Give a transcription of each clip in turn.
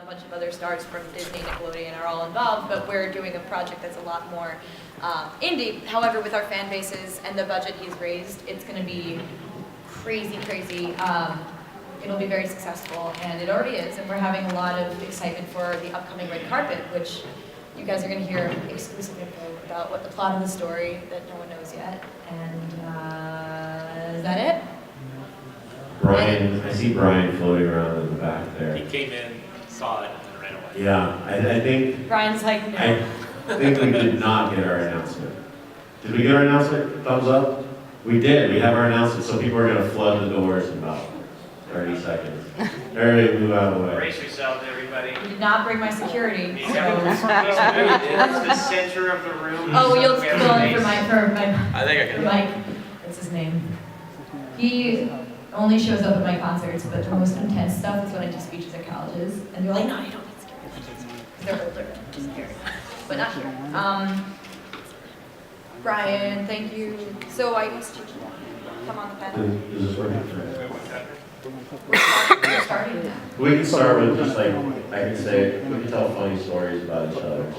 bunch of other stars from Disney, Nickelodeon are all involved, but we're doing a project that's a lot more indie. However, with our fan bases and the budget he's raised, it's going to be crazy, crazy. It'll be very successful, and it already is, and we're having a lot of excitement for the upcoming red carpet, which you guys are going to hear exclusive info about what the plot of the story that no one knows yet. And is that it? Brian, I see Brian floating around in the back there. He came in, saw it, and then ran away. Yeah, I think Brian's like, no. I think we did not get our announcement. Did we get our announcement? Thumbs up? We did. We have our announcement, so people are going to flood the doors in about 30 seconds. Everybody move out of the way. Brace yourselves, everybody. I did not bring my security. He's So. the center of the room. Oh, you'll fill in for my I think I for Mike. That's his name. He only shows up at my concerts, but the most intense stuff is when I do speeches at colleges, and they're like, "No, you don't need security." They're older, just scary, but not here. Brian, thank you. So I guess you can come on the panel. Is this working for you? We're starting now. We can start with just like, I can say, we can tell funny stories about each other.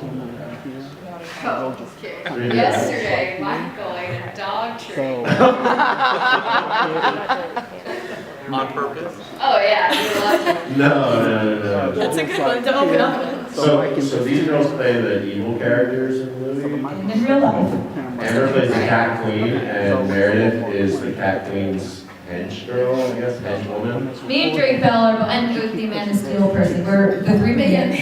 Oh, okay. Should we do that? Yesterday, Michael ate a dog treat. On purpose? Oh, yeah, he loved it. No. That's a good one to open up with. So these girls play the evil characters in the movie. And in real life. Amber plays the Cat Queen, and Meredith is the Cat Queen's hench girl, I guess, hench woman. Me and Drake Bell are, and the Amanda Steele person, we're the three million.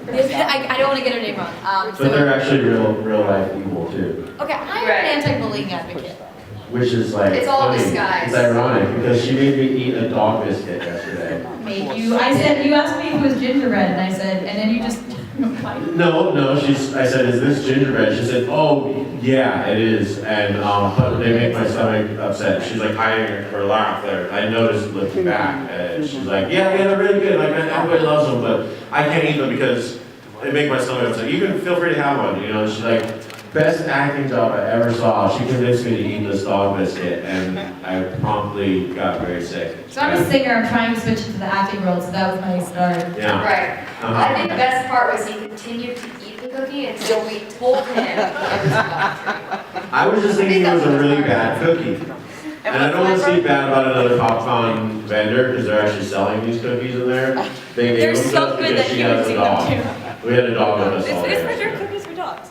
I don't want to get her name wrong. But they're actually real life evil too. Okay, I'm Right. an anti-bullying advocate. Which is like It's all funny. disguise. It's ironic because she made me eat a dog biscuit yesterday. Made you, I said, you asked me if it was gingerbread, and I said, and then you just, No, I said, is this gingerbread? She said, oh, yeah, it is. And they make my stomach upset. She's like hiding her laugh there. I noticed looking back. And she's like, yeah, they're really good. Like, everybody loves them, but I can't eat them because they make my stomach upset. You can feel free to have one, you know. She's like, best acting job I ever saw. She convinced me to eat this dog biscuit, and I promptly got very sick. so I'm a singer, I'm trying to switch into the acting world, so that was my start. Yeah. Right. I think the best part was he continued to eat the cookie until we told him it was a dog treat. I was just thinking it was a really bad cookie. And I don't want to speak bad about another popcorn vendor because they're actually selling these cookies in there. They They're gave them to so us good because that she you has would a see dog. them too. We had a dog with us all It's day. for cookies for dogs.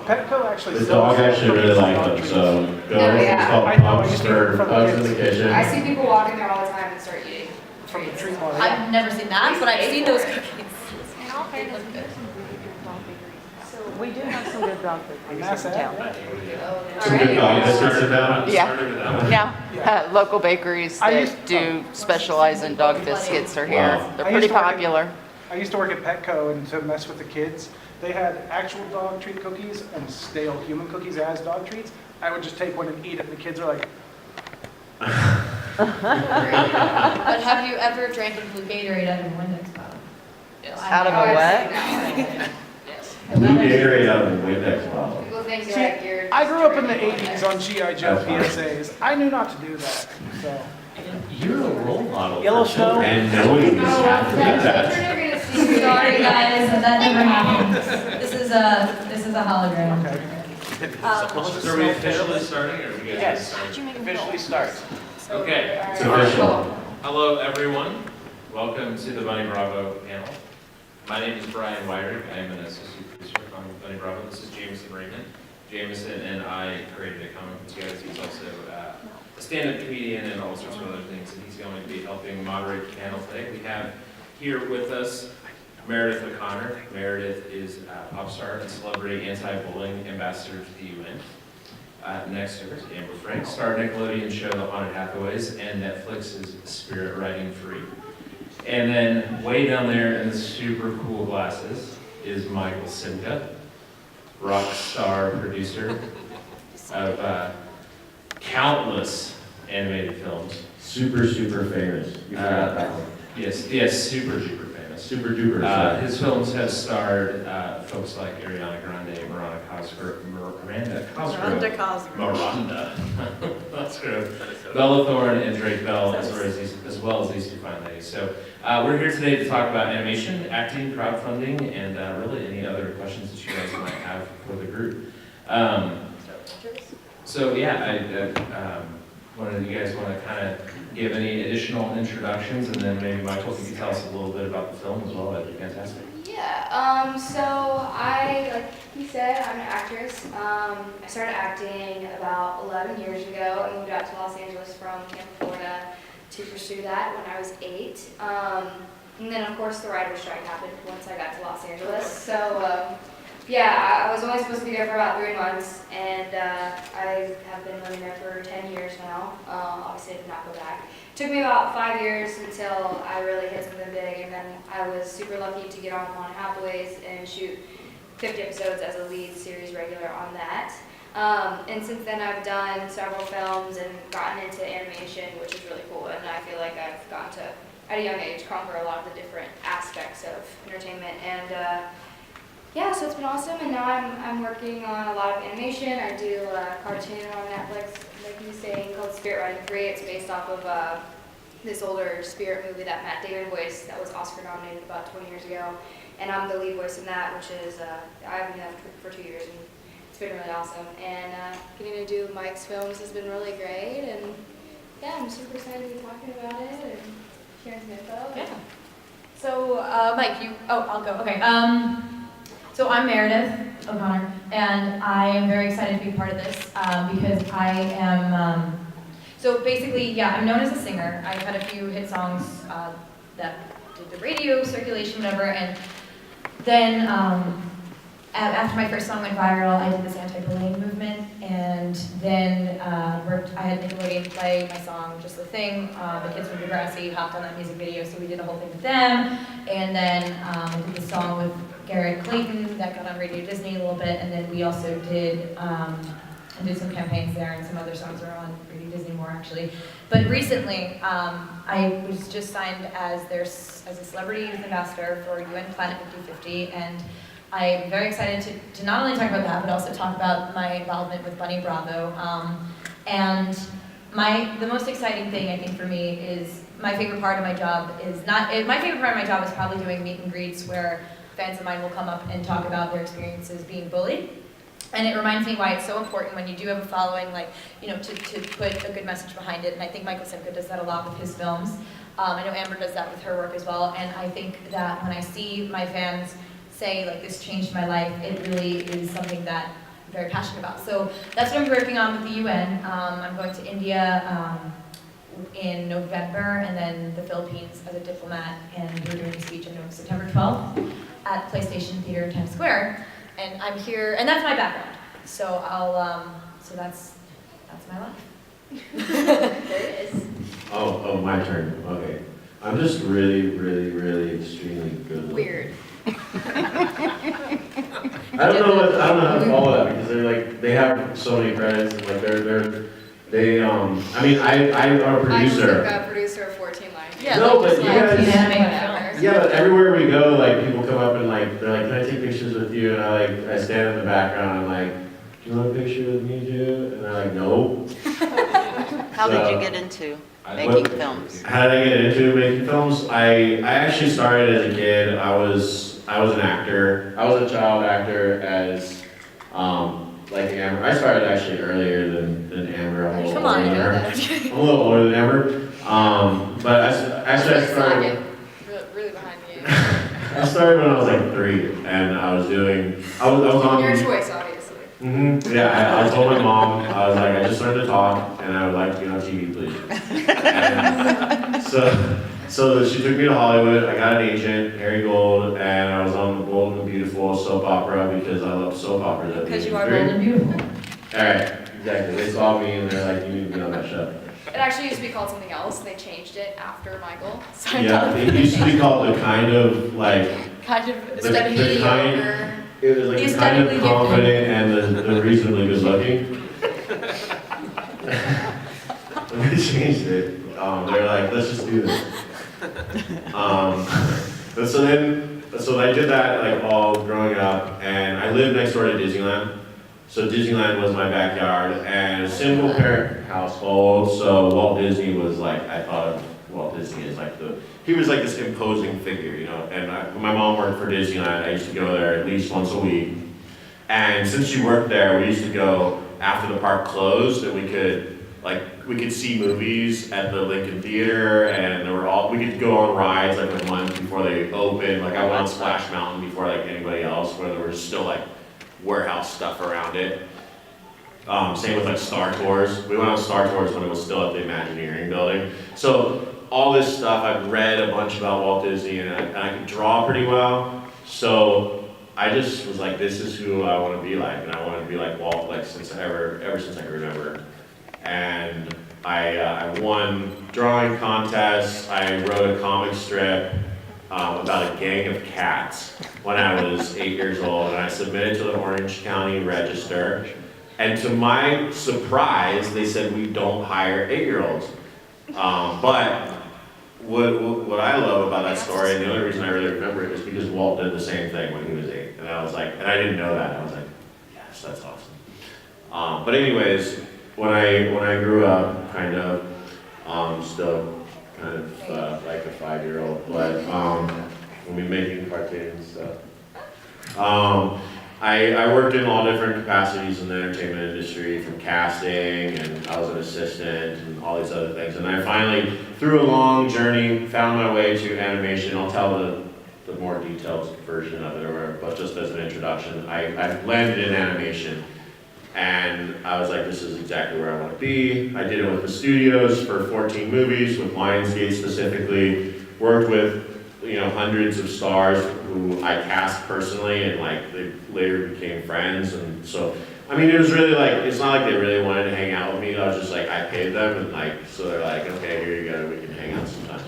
Petco actually The sells dog actually really liked them, so go. Oh, yeah. It's called I know, I Pups used to eat for it from the Pugs in the kids. Kitchen. I see people walking there all the time and start eating. from the treats. tree bar. I've never seen that, but I've seen those cookies. They look good. We do have some good dog food Mass in ad. town. Some good dog biscuits in town. Yeah, local bakeries I that used- do specialize in dog biscuits are here. Wow. They're I pretty used to work at- popular. I used to work at Petco, and to mess with the kids, they had actual dog treat cookies and stale human cookies as dog treats. I would just take one and eat it, and the kids are like, But have you ever drank a blue Gatorade out of a Windex bottle? Out of Oh, a I've what? seen that. Blue Gatorade out of a Windex bottle. People think See, that you're. I grew up in the 80s on G.I. Joe That's fine. PSAs. I knew not to do that, so. You're a role model. Yellow for snow. children. And knowing these have to be Children that. are gonna see you. Sorry guys, that never happened. This is a hologram. Okay. So are we officially starting, or are we guys Yes. starting? Officially start. Okay. It's official. Hello, everyone. Welcome to the Bunny Bravo panel. My name is Brian Wyrick. I am an associate producer on Bunny Bravo. This is Jameson Raymond. Jameson and I created a comic book together. He's also a stand-up comedian and all sorts of other things, and he's going to be helping moderate the panel today. We have here with us Meredith O'Connor. Meredith is a pop star and celebrity anti-bullying ambassador to the UN. Next to her is Amber Frank, star Nickelodeon show The Haunted Hathaways and Netflix's Spirit Riding Free. And then way down there in the super cool glasses is Michael Simka, rock star producer of countless animated films. Super famous. You forgot that one. Yes, super famous. super duper. His films have starred folks like Ariana Grande, Miranda Cosgrove, Bella Thorne, and Drake Bell, as well as these two fine ladies. So we're here today to talk about animation, acting, crowdfunding, and really any other questions that you guys might have for the group. So yeah, do you guys want to kind of give any additional introductions, and then maybe Michael, if you could tell us a little bit about the film as well, that'd be fantastic. Yeah, so like you said, I'm an actress. I started acting about 11 years ago. I moved out to Los Angeles from Tampa, Florida to pursue that when I was 8. And then of course the writer's strike happened once I got to Los Angeles. So yeah, I was only supposed to be there for about 3 months, and I have been living there for 10 years now. Obviously I did not go back. It took me about 5 years until I really hit something big, and then I was super lucky to get on Mona Hathaways and shoot 50 episodes as a lead series regular on that. And since then I've done several films and gotten into animation, which is really cool, and I feel like I've gotten to, at a young age, conquer a lot of the different aspects of entertainment. And yeah, so it's been awesome, and now I'm working on a lot of animation. I do a cartoon on Netflix, like you saying, called Spirit Riding Free. It's based off of this older Spirit movie that Matt Damon voiced that was Oscar nominated about 20 years ago. And I'm the lead voice in that, which is, I've been doing that for 2 years, and it's been really awesome. And getting to do Mike's films has been really great, and yeah, I'm super excited to be talking about it and sharing some info. Yeah. So, Mike, I'll go. Okay. So I'm Meredith O'Connor, and I am very excited to be part of this because I am, so basically, yeah, I'm known as a singer. I've had a few hit songs that did the radio circulation, whatever, and then after my first song went viral, I did this anti-bullying movement, and then I had Nickelodeon play my song, Just the Thing. The kids from Degrassi hopped on that music video, so we did a whole thing with them, and then I did the song with Garrett Clayton that got on Radio Disney a little bit, and then we also did some campaigns there, and some other songs are on Radio Disney more actually. But recently, I was just signed as a celebrity youth ambassador for UN Planet 50/50, and I'm very excited to not only talk about that, but also talk about my involvement with Bunny Bravo. And the most exciting thing I think for me is my favorite part of my job is probably doing meet and greets where fans of mine will come up and talk about their experiences being bullied. And it reminds me why it's so important when you do have a following, like, to put a good message behind it. And I think Michael Simka does that a lot with his films. I know Amber does that with her work as well. And I think that when I see my fans say, like, this changed my life, it really is something that I'm very passionate about. So that's what I'm working on with the UN. I'm going to India in November, and then the Philippines as a diplomat, and we're doing a speech on September 12th at PlayStation Theater in Times Square. And I'm here, and that's my background. So so that's my life. There it is. Oh, my turn. Okay. I'm just really, really, really extremely good looking. Weird. I don't know how to follow that because they have so many credits and like I mean I'm a producer. I'm a producer of 14 Lions. Yeah, No, like, but you guys- whatever. Yeah, but everywhere we go, like people come up and like they're like, "Can I take pictures with you?" And I stand in the background and like, "Do you want a picture with me too?" And they're like, "No." How did So- you get into making films? How did I get into making films? I actually started as a kid. I was an actor. I was a child actor as like Amber. I started actually earlier than Amber. I'm a little Come older on, than you know her. that. I'm a little older than Amber. But I started. Really behind you. I started when I was like 3, and I was on. Your choice, obviously. Yeah, I told my mom, I was like, I just learned to talk, and I would like to be on TV, please. And so she took me to Hollywood. I got an agent, Harry Gold, and I was on the Bold and Beautiful soap opera because I love soap operas. At the Because age you of are 3. bold and beautiful. All right, exactly. They saw me, and they're like, you need to be on that show. It actually used to be called something else, and they changed it after Michael signed Yeah, up. it used to be called the kind of like. Kind of The aesthetically kind- It was like The the kind of aesthetically confident and the reasonably good looking. We changed it. They're like, let's just do this. But so I did that like all growing up, and I lived next door to Disneyland. So Disneyland was my backyard, and a single parent household. So Walt Disney was like, I thought of Walt Disney as like he was like this imposing figure, you know. And when my mom worked for Disneyland, I used to go there at least once a week. And since she worked there, we used to go after the park closed, and we could see movies at the Lincoln Theater, and we could go on rides like a month before they opened. Like I went on Splash Mountain before like anybody else, where there was still like warehouse stuff around it. Same with like Star Tours. We went on Star Tours when it was still at the Imagineering building. So all this stuff, I've read a bunch about Walt Disney, and I could draw pretty well. So I just was like, this is who I want to be like, and I want to be like Walt, like ever since I can remember. And I won drawing contests. I wrote a comic strip about a gang of cats when I was 8 years old, and I submitted to the Orange County Register. And to my surprise, they said we don't hire 8-year-olds. But what I love about that story, and the only reason I really remember it, is because Walt did the same thing when he was 8, and I was like, and I didn't know that. I was like, yes, that's awesome. But anyways, when I grew up, kind of, still kind of like a 5-year-old, but when we making cartoons and stuff. I worked in all different capacities in the entertainment industry, from casting, and I was an assistant, and all these other things. And I finally, through a long journey, found my way to animation. I'll tell the more detailed version of it, but just as an introduction, I landed in animation. And I was like, this is exactly where I want to be. I did it with the studios for 14 movies, with Lionsgate specifically. Worked with, hundreds of stars who I cast personally, and like they later became friends. And so, I mean, it was really like, it's not like they really wanted to hang out with me. I was just like, I paid them, and like, so they're like, okay, here you go, we can hang out sometimes.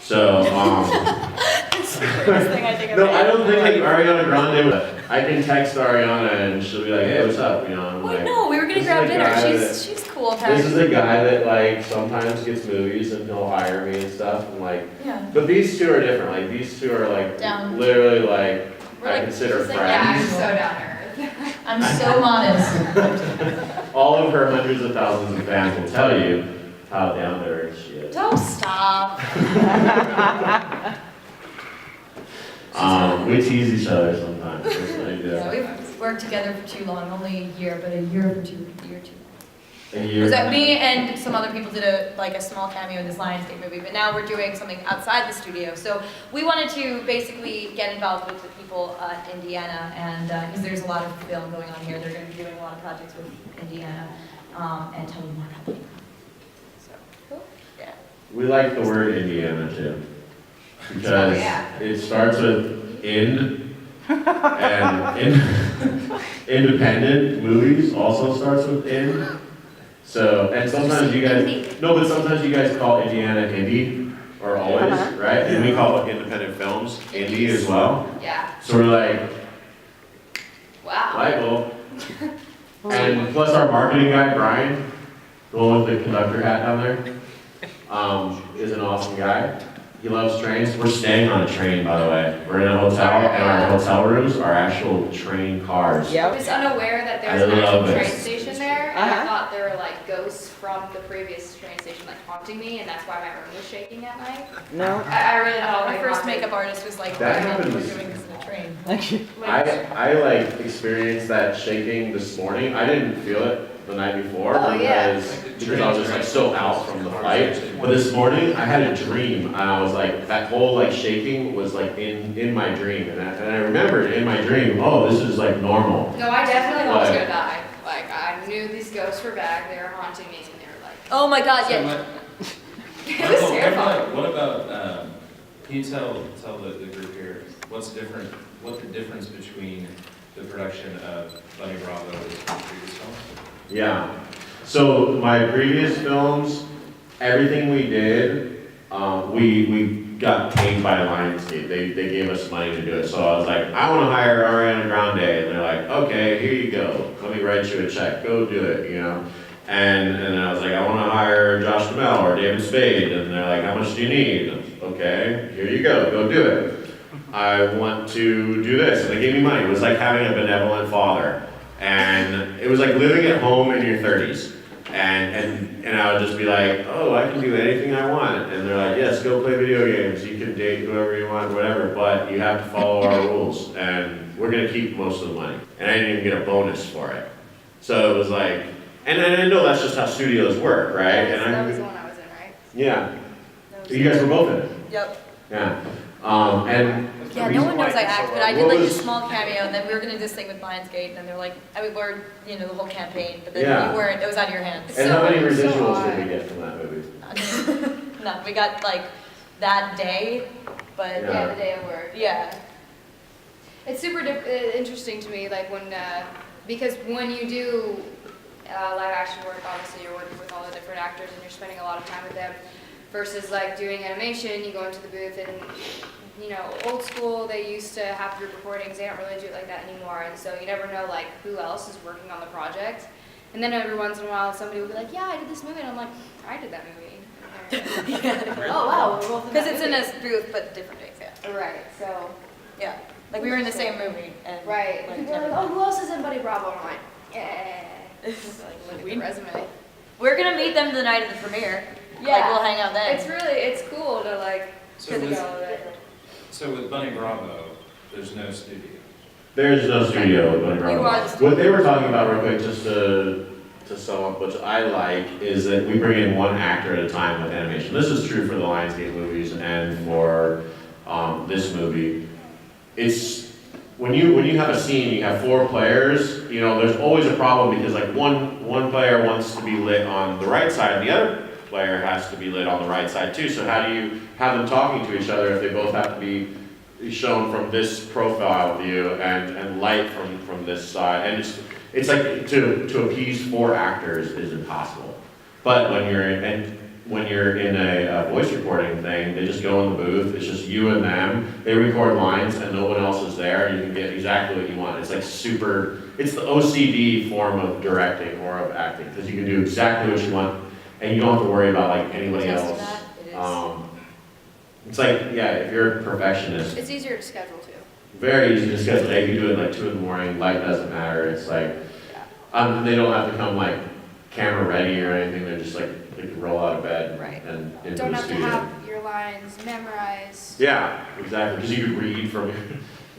So, That's the greatest thing I think I've no, ever I don't think like Ariana Grande, but I can text Ariana and she'll be like, hey, what's up? I'm Wait, like, no, we were gonna this is grab the dinner. guy She's cool. this is a guy that like sometimes gets movies and he'll hire me and stuff. And like, Yeah. but these two are different. Like these two are like Down. literally like We're I like- consider she's like, friends. Yeah, I'm so down to earth. I'm so modest. All of her hundreds of thousands of fans will tell you how down to earth she is. Don't stop. We tease each other sometimes. That's what I do. Yeah, we've worked together for too long, only a year, but a year for year too. A year. Was that me and some other people did a small cameo in this Lionsgate movie, but now we're doing something outside the studio. So we wanted to basically get involved with the people in Indiana, and because there's a lot of film going on here, they're going to be doing a lot of projects with Indiana, and tell you more about that. So, cool. Yeah. We like the word Indiana too, because it starts with ind, and independent movies also starts with ind. So, and sometimes you guys call Indiana indie, or always, right? And we call independent films indie as well. Yeah. So we're like, Wow. light bulb. And plus our marketing guy, Brian, the one with the conductor hat down there, is an awesome guy. He loves trains. We're staying on a train, by the way. We're in a hotel, and our hotel rooms are actual train cars. I was unaware that there was I an actual love it. train station there. And I Uh-huh. thought there were like ghosts from the previous train station like haunting me, and that's why my room was shaking at night. No? I really thought Our like first haunted. makeup artist was like, That we're happens. doing this in a train. I like experienced that shaking this morning. I didn't feel it the night before Oh, yeah. because I was just like so out from the flight. But this morning I had a dream, and I was like, that whole like shaking was like in my dream, and I remembered in my dream, oh, this is like normal. No, I definitely thought I was What? gonna die. Like I knew these ghosts were back. They were haunting me, and they were like, Oh my God, So yeah. what- it was terrifying. What about, can you tell the group here, what the difference between the production of Bunny Bravo and the previous films? Yeah. So my previous films, everything we did, we got paid by Lionsgate. They gave us money to do it. So I was like, I want to hire Ariana Grande, and they're like, okay, here you go. Let me write you a check. Go do it. And then I was like, I want to hire Josh Duhamel or David Spade, and they're like, how much do you need? Okay, here you go. Go do it. I want to do this, and they gave me money. It was like having a benevolent father, and it was like living at home in your 30s. And I would just be like, oh, I can do anything I want. And they're like, yes, go play video games. You can date whoever you want, whatever, but you have to follow our rules. And we're going to keep most of the money. And I didn't even get a bonus for it. So it was like, and I know that's just how studios work, right? That was the one I was in, right? Yeah. You guys were both in it? Yep. Yeah. And Yeah, no one knows I act, but I did What like was- this small cameo, and then we were gonna do this thing with Lionsgate, and they're like, I mean, we're, the whole campaign, but then Yeah. you weren't, it was out of your hands. and how many So residuals did odd. we get from that movie? No, we got like that day, but Yeah. Yeah, the day of work. yeah. It's super interesting to me, like when, because when you do live action work, obviously you're working with all the different actors and you're spending a lot of time with them, versus like doing animation, you go into the booth and, old school, they used to have group recordings, they don't really do it like that anymore, and so you never know like who else is working on the project. And then every once in a while, somebody will be like, yeah, I did this movie, and I'm like, I did that movie. And they're, oh wow, we're both in Because that it's in movie." a booth, but different days, yeah. Right, so, Yeah, like we were in the same movie, and. right. like, People are like, oh, who else is in Buddy Bravo? And I'm like, yeah. Just like, look at the resume. We're gonna meet them the night of the premiere. Like, Yeah. we'll hang out then. It's cool to like, So to with, go there. so with Bunny Bravo, there's no studio. There's no studio with Bunny Bravo. You are the studio. What they were talking about real quick, just to sum up, which I like, is that we bring in one actor at a time with animation. This is true for the Lionsgate movies and for this movie. It's when you have a scene, you have 4 players. There's always a problem because like one player wants to be lit on the right side, and the other player has to be lit on the right side too. So how do you have them talking to each other if they both have to be shown from this profile view and light from this side? And it's like to appease 4 actors is impossible. But when you're in a voice recording thing, they just go in the booth. It's just you and them. They record lines and no one else is there. And you can get exactly what you want. It's like it's the OCD form of directing or of acting because you can do exactly what you want and you don't have to worry about like anybody Close to else. that, it is. It's like, yeah, if you're a perfectionist, It's easier to schedule too. very easy to schedule. They can do it like 2 in the morning, light doesn't matter. It's like, they don't have to come like camera ready or anything. They're just like, they can roll out of bed Right. and into Don't the have to studio. have your lines memorized. Yeah, exactly, because you could read from,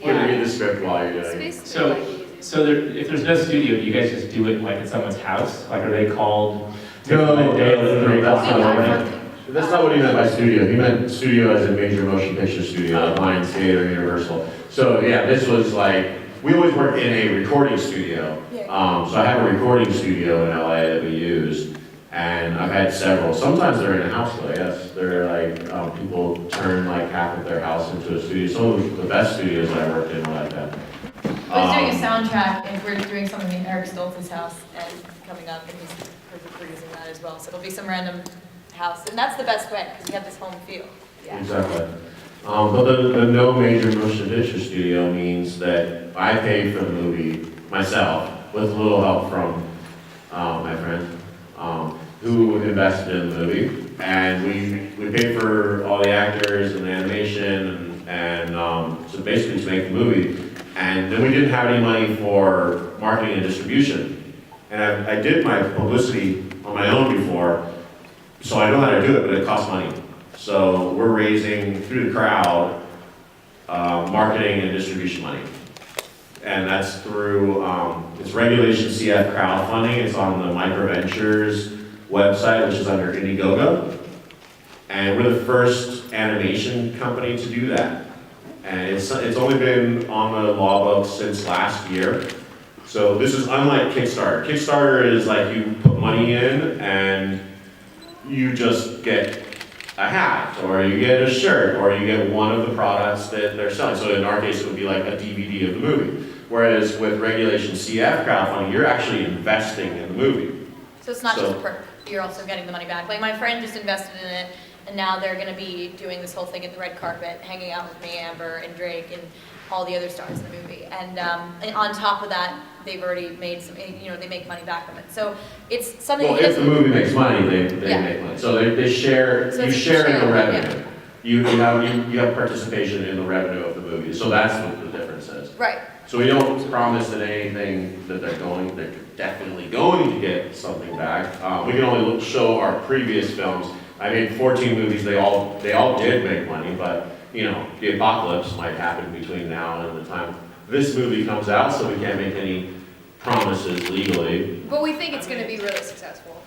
Yeah. read the script while you're It's doing it. basically So- like easy. So if there's no studio, do you guys just do it like at someone's house? Like are they called? No, a day, no, like, that's on not the what I way? meant. That's not what he meant by studio. He meant studio as a major motion picture studio, like Lionsgate or Universal. So yeah, this was like, we always work in a recording studio. Yeah. So I have a recording studio in LA that we use, and I've had several. Sometimes they're in a house though, yes. They're like, people turn like half of their house into a studio. Some of the best studios I worked in were like that. I was doing a soundtrack, and we're doing something in Eric Stoltz's house, and coming up, and he's producing that as well. So it'll be some random house, and that's the best way, because you have this home feel. Yeah. Exactly. But the no major motion picture studio means that I paid for the movie myself with a little help from my friend who invested in the movie, and we paid for all the actors and the animation and so basically to make the movie. And then we didn't have any money for marketing and distribution. And I did my publicity on my own before, so I know how to do it, but it costs money. So we're raising, through the crowd, marketing and distribution money. And that's through, it's Regulation CF crowdfunding. It's on the MicroVentures website, which is under Indiegogo. And we're the first animation company to do that. And it's only been on the law books since last year. So this is unlike Kickstarter. Kickstarter is like you put money in and you just get a hat, or you get a shirt, or you get one of the products that they're selling. So in our case, it would be like a DVD of the movie. Whereas with Regulation CF crowdfunding, you're actually investing in the movie. So it's not just So- a perk, you're also getting the money back. Like, my friend just invested in it, and now they're gonna be doing this whole thing at the red carpet, hanging out with me, Amber, and Drake, and all the other stars in the movie. And on top of that, they've already made some, they make money back from it. So it's something Well, he if the doesn't, movie makes money, they Yeah. make money. So they share, So you it's share in the sharing, revenue. You have participation in the revenue of the movie. movie. So that's what the difference is. Right. So we don't promise that anything that they're definitely going to get something back. We can only show our previous films. I made 14 movies, they all did make money, but, you know, the apocalypse might happen between now and the time this movie comes out, so we can't make any promises legally. But we think it's going to be really successful.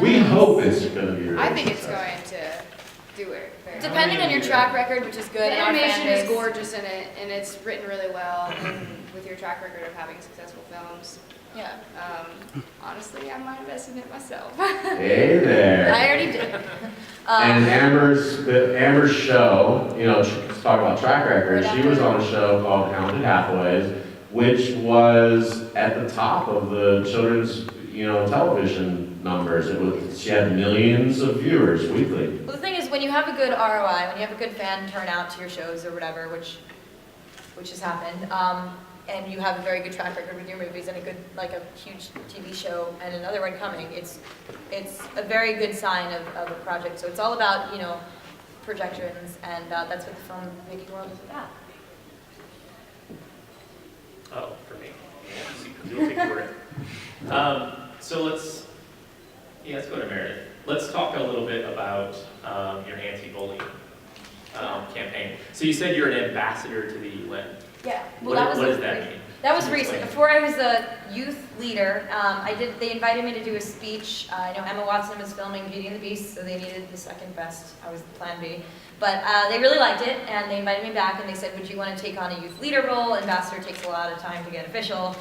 We hope it's gonna be really I think it's successful. going to do it. very well. Depending on your track record, which is good, The and our fan animation is base. gorgeous in it, and it's written really well, and with your track record of having successful films. Yeah. Honestly, I might invest in it myself. Hey there. I already did. And Amber's show, you know, let's talk about track record. She was on a show called Counted Hathaways, which was at the top of the children's, you know, television numbers. She had millions of viewers weekly. Well, the thing is, when you have a good ROI, when you have a good fan turnout to your shows or whatever, which has happened, and you have a very good track record with your movies and a good, like a huge TV show and another one coming, it's a very good sign of a project. So it's all about, you know, projections, and that's what the filmmaking world is about. Oh, for me. You'll take the word. So let's go to Meredith. Let's talk a little bit about your anti-bullying campaign. So you said you're an ambassador to the UN. Yeah. What does that mean? That was Can you recent. explain? Before I was a youth leader, they invited me to do a speech. I know Emma Watson was filming Beauty and the Beast, so they needed the second best. I was the plan B. But they really liked it, and they invited me back, and they said, would you want to take on a youth leader role? Ambassador takes a lot of time to get official.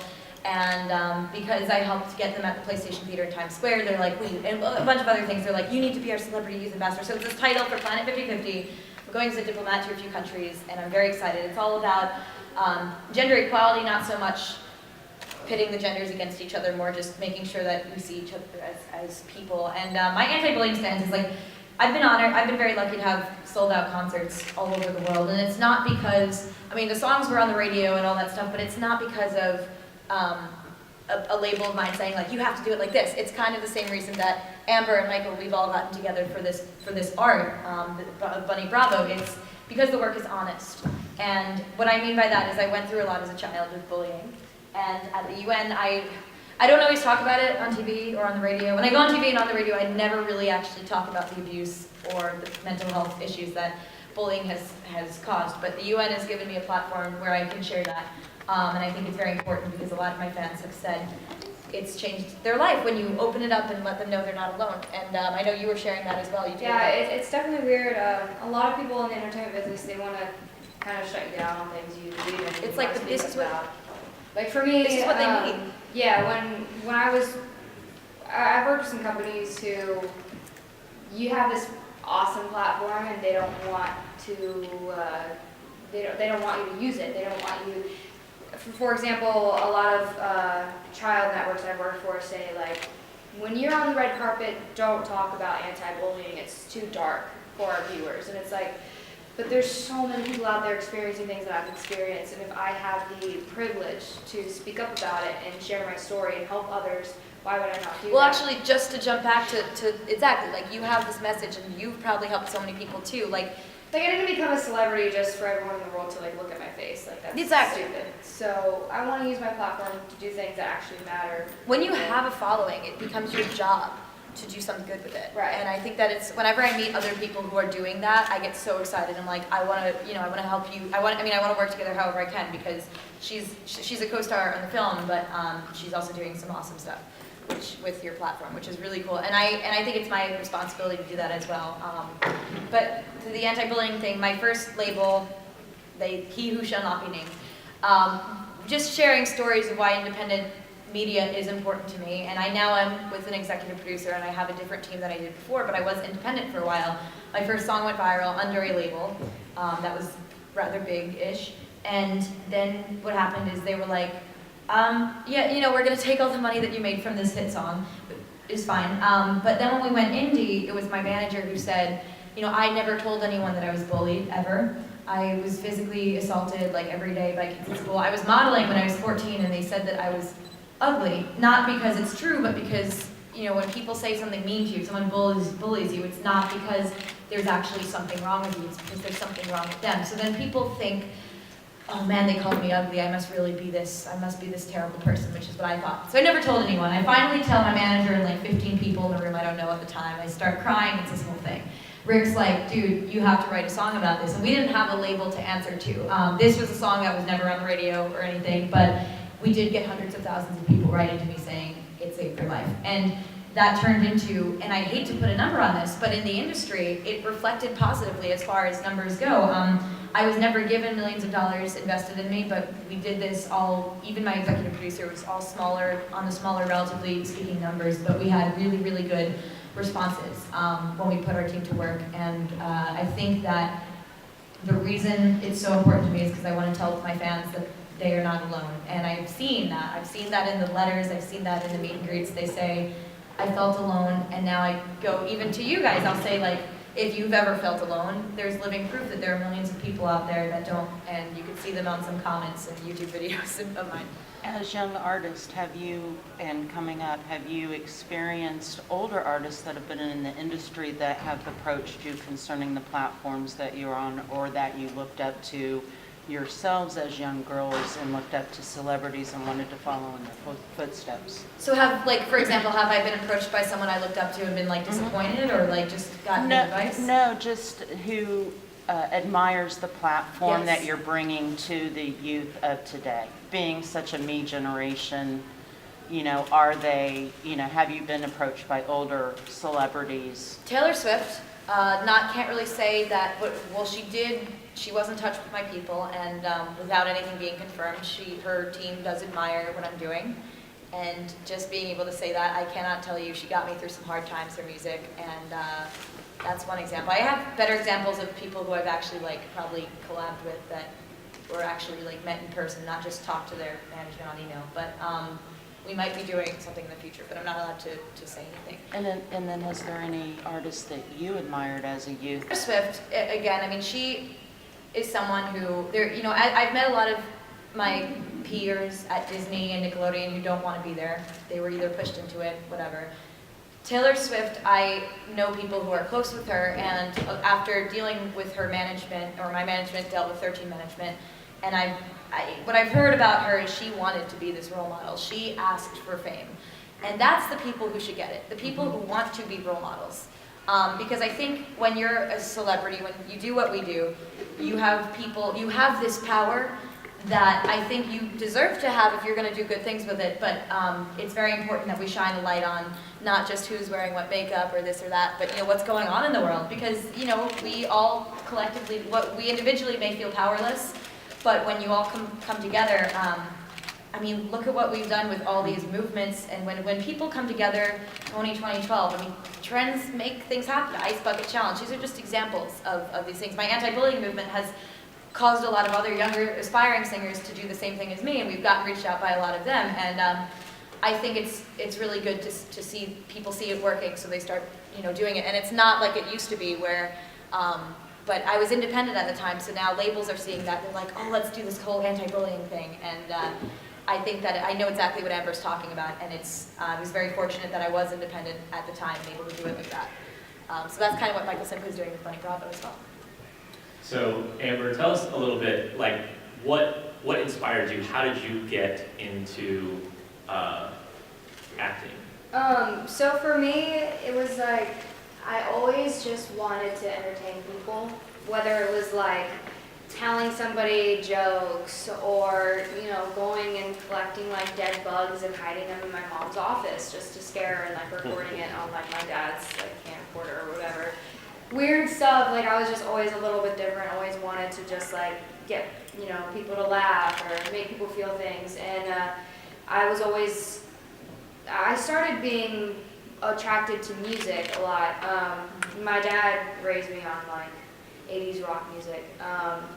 And because I helped get them at the PlayStation Theater in Times Square, they're like, wait, and a bunch of other things. They're like, you need to be our celebrity youth ambassador. So it's this title for Planet 50/50. We're going as a diplomat to a few countries, and I'm very excited. It's all about gender equality, not so much pitting the genders against each other, more just making sure that we see each other as people. And my anti-bullying stance is like, I've been honored, I've been very lucky to have sold out concerts all over the world, and it's not because, I mean, the songs were on the radio and all that stuff, but it's not because of a label of mine saying like, you have to do it like this. It's kind of the same reason that Amber and Michael, we've all gotten together for this art, Bunny Bravo. It's because the work is honest. And what I mean by that is I went through a lot as a child with bullying. And at the UN, I don't always talk about it on TV or on the radio. When I go on TV and on the radio, I never really actually talk about the abuse or the mental health issues that bullying has caused. But the UN has given me a platform where I can share that. And I think it's very important because a lot of my fans have said it's changed their life when you open it up and let them know they're not alone. And I know you were sharing that as well. You did. Yeah, it's definitely weird. A lot of people in the entertainment business, they want to kind of shut you down on things you believe in. It's like this is what, like for me, this is what they need. Yeah, when I've worked with some companies who, you have this awesome platform and they don't want to, they don't want you to use it. They don't want you. For example, a lot of child networks I've worked for say like, when you're on the red carpet, don't talk about anti-bullying. It's too dark for our viewers. And it's like, but there's so many people out there experiencing things that I've experienced, and if I have the privilege to speak up about it and share my story and help others, why would I not do Well, that? actually, just to jump back to exactly, like you have this message and you've probably helped so many people too. Like, I didn't become a celebrity just for everyone in the world to like look at my face. Like that's Exactly. stupid. So I want to use my platform to do things that actually matter. when you have a following, it becomes your job to do something good with it. Right. And I think that it's, whenever I meet other people who are doing that, I get so excited. I'm like, I want to help you. I want to work together however I can, because she's a co-star on the film, but she's also doing some awesome stuff with your platform, which is really cool. And I think it's my responsibility to do that as well. But to the anti-bullying thing, my first label, He Who Shall Not Be Named, just sharing stories of why independent media is important to me, and I now am with an executive producer, and I have a different team than I did before, but I was independent for a while. My first song went viral under a label that was rather big-ish, and then what happened is they were like, yeah, we're going to take all the money that you made from this hit song, is fine. But then when we went indie, it was my manager who said, I never told anyone that I was bullied, ever. I was physically assaulted like every day by kids at school. I was modeling when I was 14, and they said that I was ugly, not because it's true, but because, when people say something mean to you, someone bullies you, it's not because there's actually something wrong with you, it's because there's something wrong with them. So then people think oh man, they called me ugly, I must be this terrible person, which is what I thought. So I never told anyone. I finally tell my manager and like 15 people in the room I don't know at the time. I start crying, it's this whole thing. Rick's like, dude, you have to write a song about this. And we didn't have a label to answer to. This was a song that was never on the radio or anything, but we did get hundreds of thousands of people writing to me saying, it saved your life. And that turned into, and I hate to put a number on this, but in the industry, it reflected positively as far as numbers go. I was never given millions of dollars invested in me, but we did this all, even my executive producer was all smaller, on the smaller, relatively speaking numbers, but we had really, really good responses when we put our team to work. And I think that the reason it's so important to me is because I want to tell my fans that they are not alone. And I've seen that. I've seen that in the letters, I've seen that in the meet and greets. They say, I felt alone, and now I go even to you guys, I'll say like, if you've ever felt alone, there's living proof that there are millions of people out there that don't, and you can see them on some comments and YouTube videos of mine. As young artists, have you, and coming up, have you experienced older artists that have been in the industry that have approached you concerning the platforms that you're on, or that you looked up to yourselves as young girls and looked up to celebrities and wanted to follow in their footsteps? So have, like, for example, have I been approached by someone I looked up to and been like disappointed, or like just gotten advice? No, just who admires the platform Yes. that you're bringing to the youth of today. Being such a me generation, you know, are they, you know, have you been approached by older celebrities? Taylor Swift, can't really say that, but, well, she did, she was in touch with my people, and without anything being confirmed, her team does admire what I'm doing. And just being able to say that, I cannot tell you, she got me through some hard times through music, and that's one example. I have better examples of people who I've actually like probably collabed with that were actually like met in person, not just talked to their management on email. But we might be doing something in the future, but I'm not allowed to say anything. And then has there any artists that you admired as a youth? Taylor Swift, again, I mean, she is someone who, you know, I've met a lot of my peers at Disney and Nickelodeon who don't want to be there. They were either pushed into it, whatever. Taylor Swift, I know people who are close with her, and after dealing with her management, or my management dealt with their team management, and what I've heard about her is she wanted to be this role model. She asked for fame. And that's the people who should get it, the people who want to be role models. Because I think when you're a celebrity, when you do what we do, you have this power that I think you deserve to have if you're going to do good things with it, but it's very important that we shine a light on not just who's wearing what makeup or this or that, but you know what's going on in the world, because you know we all collectively, we individually may feel powerless, but when you all come together, I mean, look at what we've done with all these movements, and when people come together, 2012, I mean, trends make things happen. Ice Bucket Challenge, these are just examples of these things. My anti-bullying movement has caused a lot of other younger aspiring singers to do the same thing as me, and we've gotten reached out by a lot of them. And I think it's really good to see people see it working, so they start doing it. And it's not like it used to be where, but I was independent at the time, so now labels are seeing that. They're like, oh, let's do this whole anti-bullying thing. And I think that I know exactly what Amber's talking about, and I was very fortunate that I was independent at the time and able to do it like that. So that's kind of what Michael Simka is doing with Bunny Bravo as well. So Amber, tell us a little bit, like, what inspired you? How did you get into acting? So for me, it was like, I always just wanted to entertain people, whether it was like telling somebody jokes or, going and collecting like dead bugs and hiding them in my mom's office just to scare her and like recording it on like my dad's like camcorder or whatever. Weird stuff, like I was just always a little bit different, always wanted to just like get, people to laugh or make people feel things. And I started being attracted to music a lot. My dad raised me on like 80s rock music.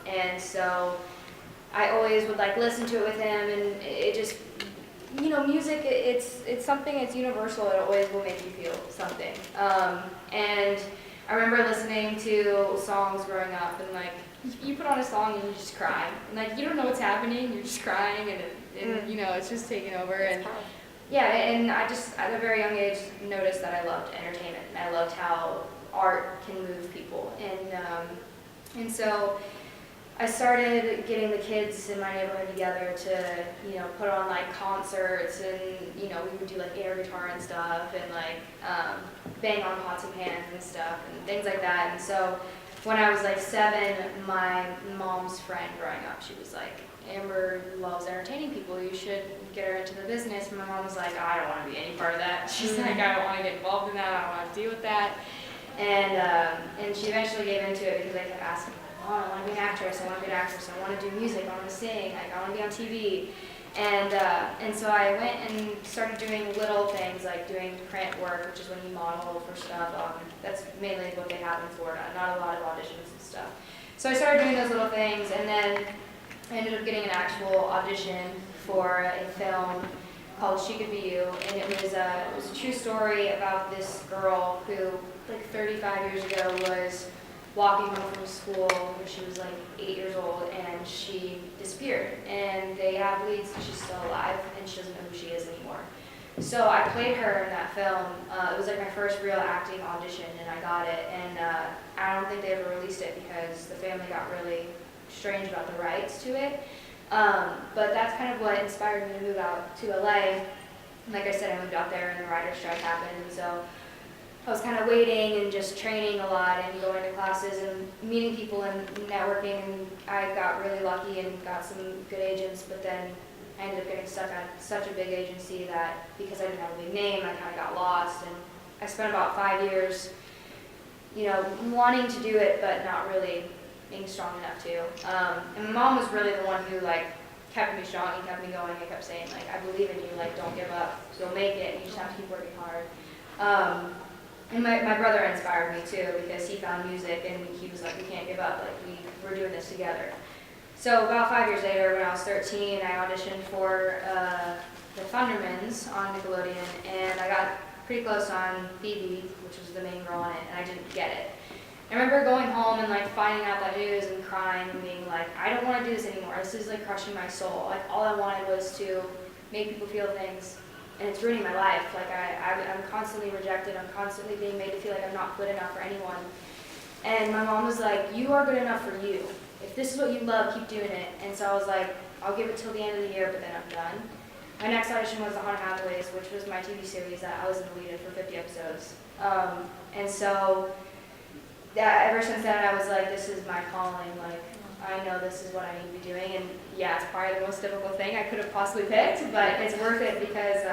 And so I always would like listen to it with him, and it just, music, it's something, it's universal. It always will make you feel something. And I remember listening to songs growing up, and like, you put on a song and you just cry. And like, you don't know what's happening, you're just crying, and it's just taking over. And yeah, and I just, at a very young age, noticed that I loved entertainment, and I loved how art can move people. And so I started getting the kids in my neighborhood together to, you know, put on like concerts and, you know, we would do like air guitar and stuff and like bang on pots and pans and stuff and things like that. And so when I was like 7, my mom's friend growing up, she was like, Amber loves entertaining people, you should get her into the business. And my mom was like, I don't want to be any part of that. She's like, I don't want to get involved in that, I don't want to deal with that. And she eventually gave into it because I kept asking, oh, I want to be an actress, I want to be an actress, I want to do music, I want to sing, like, I want to be on TV. And so I went and started doing little things like doing print work, which is when you model for stuff. That's mainly what they have in Florida, not a lot of auditions and stuff. So I started doing those little things, and then I ended up getting an actual audition for a film called She Could Be You, and it was a true story about this girl who, like 35 years ago, was walking home from school when she was like 8 years old, and she disappeared. And they have leads that she's still alive, and she doesn't know who she is anymore. So I played her in that film. It was like my first real acting audition, and I got it. And I don't think they ever released it because the family got really strange about the rights to it. But that's kind of what inspired me to move out to LA. Like I said, I moved out there and the writer's strike happened, and so I was kind of waiting and just training a lot and going to classes and meeting people and networking, and I got really lucky and got some good agents, but then I ended up getting stuck at such a big agency that because I didn't have a big name, I kind of got lost, and I spent about 5 years, you know, wanting to do it, but not really being strong enough to. And my mom was really the one who like kept me strong and kept me going and kept saying like, I believe in you, like don't give up, you'll make it, you just have to keep working hard. And my brother inspired me too because he found music and he was like, we can't give up, like we're doing this together. So about 5 years later, when I was 13, I auditioned for the Thundermans on Nickelodeon, and I got pretty close on Phoebe, which was the main girl on it, and I didn't get it. I remember going home and like finding out that news and crying and being like, I don't want to do this anymore. This is like crushing my soul. Like all I wanted was to make people feel things. And it's ruining my life. Like I'm constantly rejected. I'm constantly being made to feel like I'm not good enough for anyone. And my mom was like, you are good enough for you. If this is what you love, keep doing it. And so I was like, I'll give it till the end of the year, but then I'm done. My next audition was The Haunted Hathaways, which was my TV series that I was in the lead in for 50 episodes. And so ever since then, I was like, this is my calling. Like, I know this is what I need to be doing, and yeah, it's probably the most difficult thing I could have possibly picked, but it's worth it because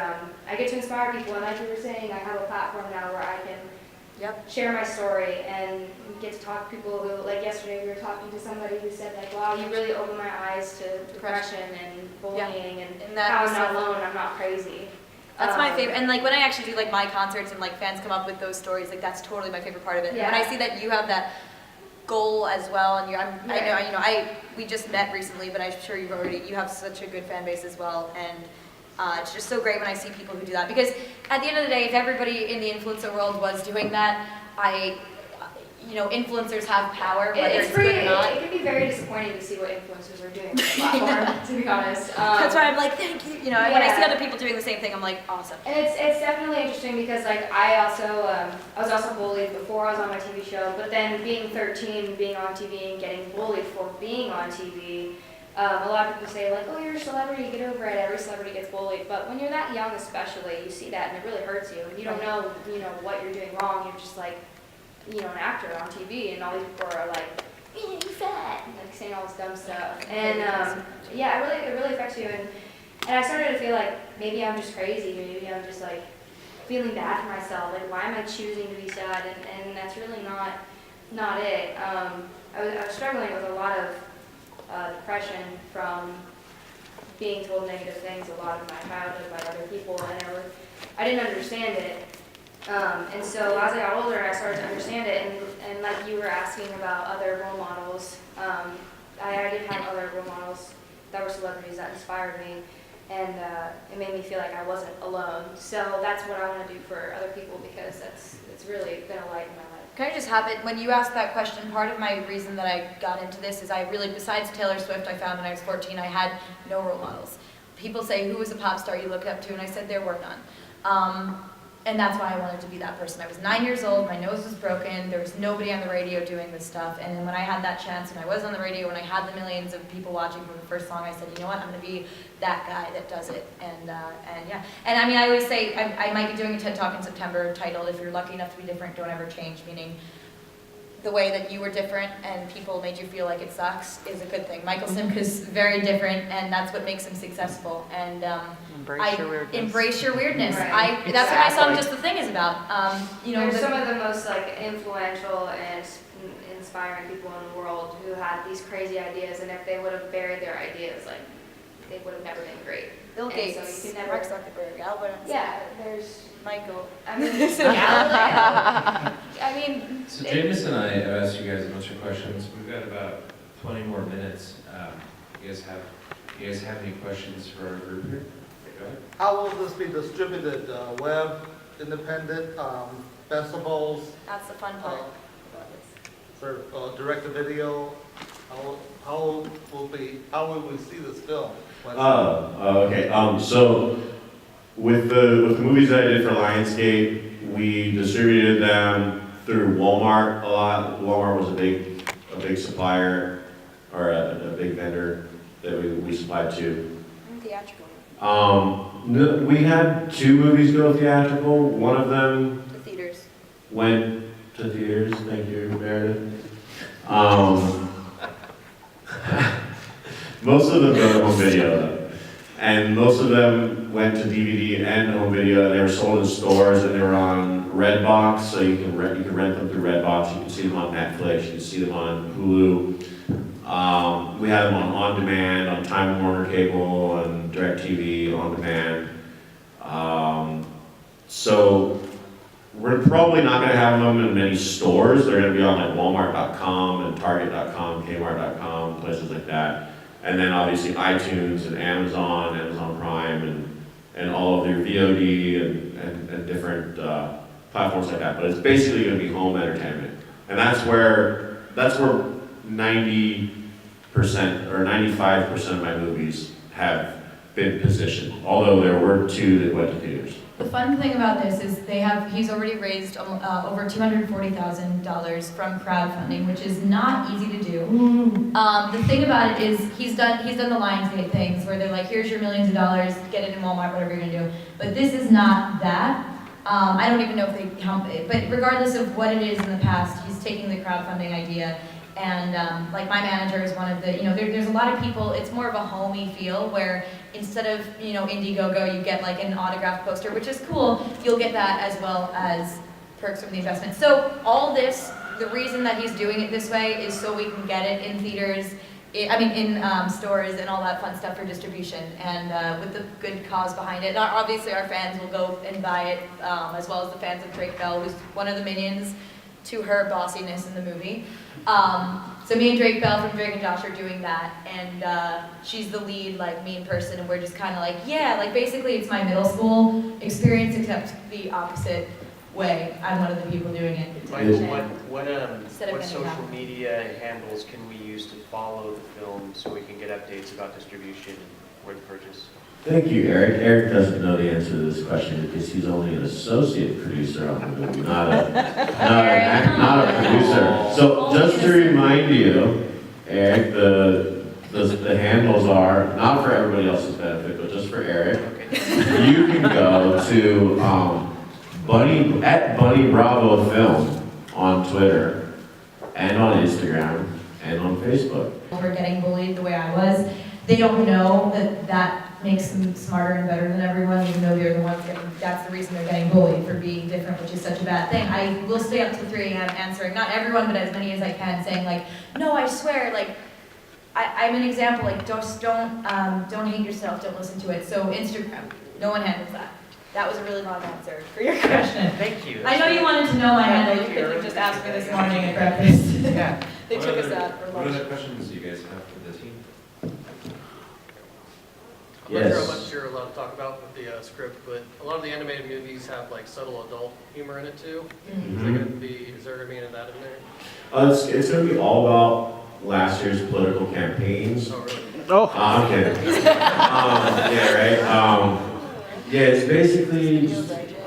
I get to inspire people, and like you were saying, I have a platform now where I can share my story and get to talk to people who, like yesterday we were talking to somebody who said like, wow, you really opened my eyes to depression and bullying and how I'm not alone, I'm not crazy. That's my favorite, and like when I actually do like my concerts and like fans come up with those stories, like that's totally my favorite part of it. Yeah. And when I see that you have that goal as well, and we just met recently, but I'm sure you have such a good fan base as well, and it's just so great when I see people who do that, because at the end of the day, if everybody in the influencer world was doing that, influencers have power, whether it's good or not. It can be very disappointing to see what influencers are doing with the platform, to be honest. That's why I'm like, thank you. When I see other people doing the same thing, I'm like, awesome. And it's definitely interesting because like I was also bullied before I was on my TV show, but then being 13, being on TV and getting bullied for being on TV, a lot of people say like, oh, you're a celebrity, get over it. Every celebrity gets bullied, but when you're that young, especially, you see that and it really hurts you, and you don't know, what you're doing wrong. You're just like, an actor on TV, and all these people are like, you fat, and like saying all this dumb stuff. And it really affects you. And I started to feel like maybe I'm just crazy, maybe I'm just like feeling bad for myself. Like, why am I choosing to be sad? And that's really not it. I was struggling with a lot of depression from being told negative things a lot of my childhood by other people, and I didn't understand it. And so as I got older, I started to understand it, and like you were asking about other role models, I did have other role models that were celebrities that inspired me, and it made me feel like I wasn't alone. So that's what I want to do for other people, because it's really been a light in my life. Can I just hop in? When you asked that question, part of my reason that I got into this is I really, besides Taylor Swift, I found when I was 14, I had no role models. People say, who was a pop star you looked up to? And I said there were none. and that's why I wanted to be that person. I was 9 years old, my nose was broken, there was nobody on the radio doing this stuff, and then when I had that chance, when I was on the radio, when I had the millions of people watching from the first song, I said, you know what, I'm gonna be that guy that does it, and yeah. And I mean, I always say, I might be doing a TED Talk in September titled, If You're Lucky Enough to Be Different, Don't Ever Change, meaning the way that you were different and people made you feel like it sucks is a good thing. Michael Simka's very different, and that's what makes him successful, and Embrace your weirdness. Embrace your weirdness. Right. That's what my song Just the Thing is about. You know, There's some of the most like influential and inspiring people in the world who had these crazy ideas, and if they would have buried their ideas, like they would have never been great. Bill And Gates, so you can never- Mark Zuckerberg, Albert Einstein, Yeah, there's. Michael. I mean, Galileo. I mean, So Jameis and I have asked you guys a bunch of questions. We've got about 20 more minutes. You guys have any questions for our group here? Go ahead. How will this be distributed? Web, independent, festivals, that's the fun part. for direct-to-video? How will we see this film? Okay. So with the movies that I did for Lionsgate, we distributed them through Walmart a lot. Walmart was a big supplier, or a big vendor that we supplied to. Theatrical. We had 2 movies go theatrical. One of them The theaters. went to theaters. Thank you, Meredith. Most of them go to home video, and most of them went to DVD and home video. They were sold in stores, and they were on Redbox, so you can rent them through Redbox. You can see them on Netflix. You can see them on Hulu. We had them on demand, on Time Warner Cable, and DirecTV on demand. So we're probably not going to have them in many stores. They're going to be on like Walmart.com and Target.com, Kmart.com, places like that. And then obviously iTunes and Amazon Prime, and all of their VOD and different platforms like that. But it's basically going to be home entertainment, and that's where 90% or 95% of my movies have been positioned. Although there were 2 that went to theaters. The fun thing about this is he's already raised over $240,000 from crowdfunding, which is not easy to do. The thing about it is he's done the Lionsgate things where they're like, here's your millions of dollars, get it in Walmart, whatever you're gonna do. But this is not that. I don't even know if they count it, but regardless of what it is in the past, he's taking the crowdfunding idea. And like my manager is one of the, there's a lot of people, it's more of a homey feel where instead of, Indiegogo, you get like an autographed poster, which is cool. You'll get that as well as perks from the investment. So all this, the reason that he's doing it this way is so we can get it in theaters, in stores and all that fun stuff for distribution, and with the good cause behind it. And obviously our fans will go and buy it, as well as the fans of Drake Bell, who's one of the minions to her bossiness in the movie. So me and Drake Bell from Drake and Josh are doing that, and she's the lead, like, mean person, and we're just kind of like, yeah, like, basically it's my middle school experience, except the opposite way. I'm one of the people doing it. Michael, And what Instead of getting social that. media handles can we use to follow the film so we can get updates about distribution and where to purchase? Thank you, Eric. Eric doesn't know the answer to this question because he's only an associate producer on the movie, not a producer. So just to remind you, Eric, the handles are, not for everybody else's benefit, but just for Eric. You can go to Bunny Bravo Film on Twitter and on Instagram and on Facebook. For getting bullied the way I was, they don't know that makes them smarter and better than everyone, even though they're the ones that's the reason they're getting bullied, for being different, which is such a bad thing. I will stay up to 3 a.m. answering, not everyone, but as many as I can, saying like, no, I swear, like, I'm an example, like, just don't hate yourself, don't listen to it. So Instagram, no one handles that. That was a really long answer for your question. Thank you. I know you wanted to know my handle, you could have just asked me this morning at breakfast. Yeah. They took us out for What lunch. other questions do you guys have for the team? I'm not sure Yes. how much you're allowed to talk about with the script, but a lot of the animated movies have like subtle adult humor in it too. Is there gonna be any of that in there? It's going to be all about last year's political campaigns. Oh, really? Oh, I'm kidding. Yeah, right. Yeah, it's basically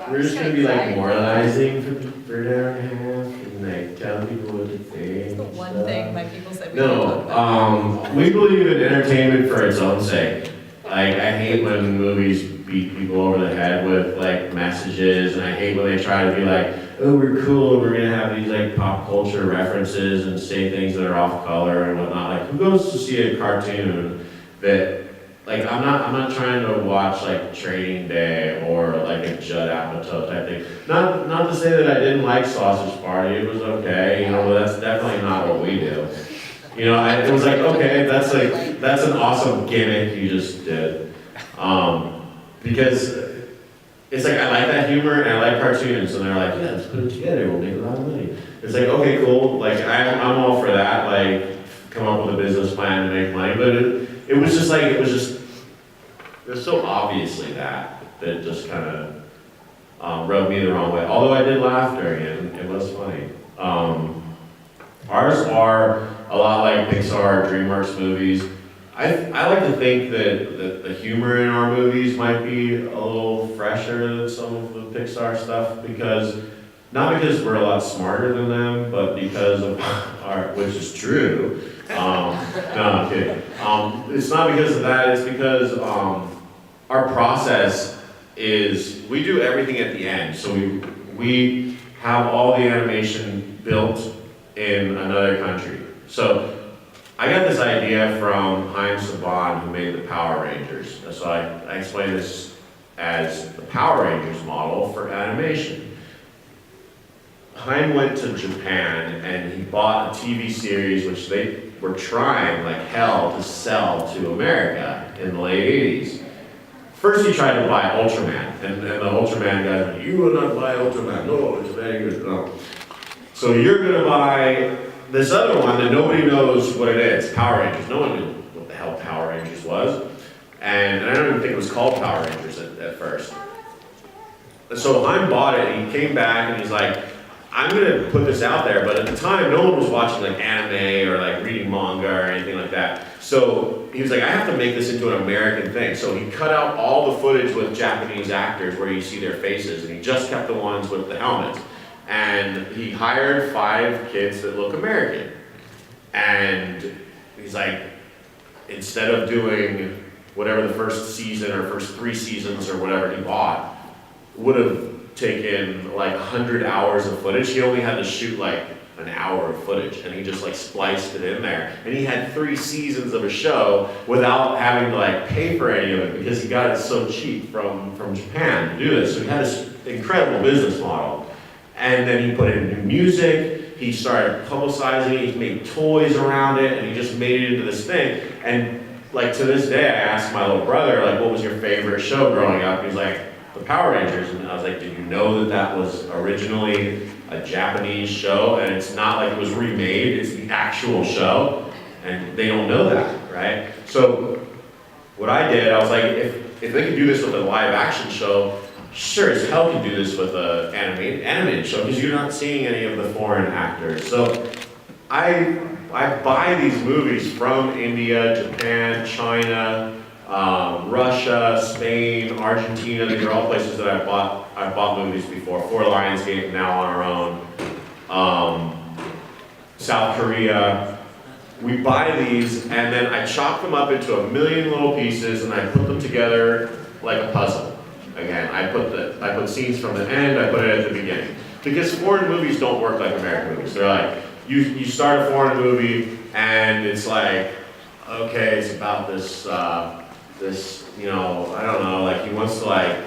we're just gonna be like moralizing for an hour and a half and like telling people what to think. It's the and one stuff. thing my people said we didn't No, talk about. we believe in entertainment for its own sake. Like, I hate when movies beat people over the head with like messages, and I hate when they try to be like, oh, we're cool, we're gonna have these like pop culture references and say things that are off color and whatnot. Like, who goes to see a cartoon that, like, I'm not trying to watch like Training Day or like a Judd Apatow type thing. Not to say that I didn't like Sausage Party, it was okay, you know, but that's definitely not what we do. You know, it was like, okay, that's an awesome gimmick you just did. Because it's like, I like that humor and I like cartoons, and they're like, yeah, let's put it together, we'll make a lot of money. It's like, okay, cool, like, I'm all for that, like, come up with a business plan to make money, but it was just like, it was so obviously that just kind of rubbed me the wrong way. Although I did laugh during it, it was funny. Ours are a lot like Pixar, DreamWorks movies. I like to think that the humor in our movies might be a little fresher than some of the Pixar stuff, not because we're a lot smarter than them, but because of which is true. No, I'm kidding. It's not because of that, it's because our process is, we do everything at the end. So we have all the animation built in another country. So I got this idea from Haim Saban, who made the Power Rangers. So I explain this as the Power Rangers model for animation. Haim went to Japan and he bought a TV series which they were trying like hell to sell to America in the late 80s. First he tried to buy Ultraman, and the Ultraman guy went, you will not buy Ultraman, no, it's very good, no. So you're gonna buy this other one that nobody knows what it is, Power Rangers. No one knew what the hell Power Rangers was. And I don't even think it was called Power Rangers at first. So Haim bought it, and he came back and he's like, I'm gonna put this out there, but at the time no one was watching like anime or like reading manga or anything like that. So he was like, I have to make this into an American thing. So he cut out all the footage with Japanese actors where you see their faces, and he just kept the ones with the helmets. And he hired 5 kids that look American. And he's like, instead of doing whatever the first season or first 3 seasons or whatever he bought, would have taken like 100 hours of footage, he only had to shoot like an hour of footage, and he just like spliced it in there. And he had 3 seasons of a show without having to like pay for any of it, because he got it so cheap from Japan to do this. So he had this incredible business model. And then he put in new music, he started publicizing it, he made toys around it, and he just made it into this thing. And like to this day, I asked my little brother, like, what was your favorite show growing up? He's like, the Power Rangers. And I was like, did you know that was originally a Japanese show? And it's not like it was remade, it's the actual show. And they don't know that, right? So what I did, I was like, if they could do this with a live action show, sure as hell can do this with an animated show, because you're not seeing any of the foreign actors. So I buy these movies from India, Japan, China, Russia, Spain, Argentina. These are all places that I've bought movies before. For Lionsgate, now on our own. South Korea. We buy these, and then I chop them up into a million little pieces, and I put them together like a puzzle. Again, I put scenes from the end, I put it at the beginning. Because foreign movies don't work like American movies. They're like, you start a foreign movie, and it's like, okay, it's about this, you know, I don't know, like he wants to like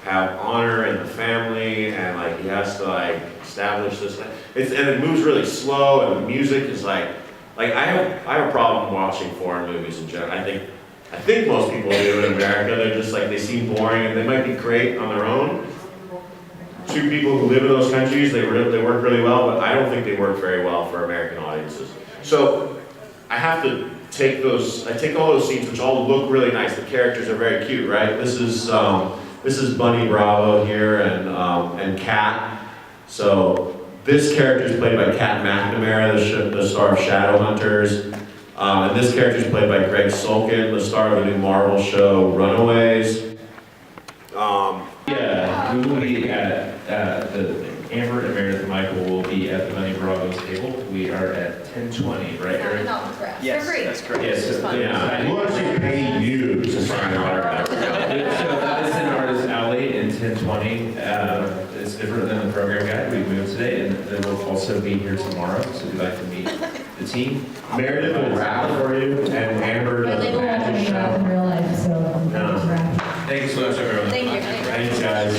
have honor in the family, and like he has to like establish this, and it moves really slow, and the music is like I have a problem watching foreign movies in general. I think most people do in America. They're just like, they seem boring, and they might be great on their own. 2 people who live in those countries, they work really well, but I don't think they work very well for American audiences. So I have to take all those scenes, which all look really nice. The characters are very cute, right? This is Bunny Bravo here, and Kat. So this character is played by Kat McNamara, the star of Shadowhunters. And this character is played by Greg Sulkin, the star of the new Marvel show Runaways. Yeah, we will be at, the Amber and Meredith and Michael will be at the Bunny Bravos table. We are at 10:20, right, Eric? No, correct. Yes, For free. that's correct. Yes, Which is fun. Yeah, we'll actually pay you to sign our autograph. So that is in Artist Alley in 1020. It's different than the program guide. We moved today, and they will also be here tomorrow, so if you'd like to meet the team. Meredith will rap for you, and Amber My does label won't magic be out in show. real life, so I'm No. going to wrap. Thank you so much, everyone. Thank you. Thanks, guys.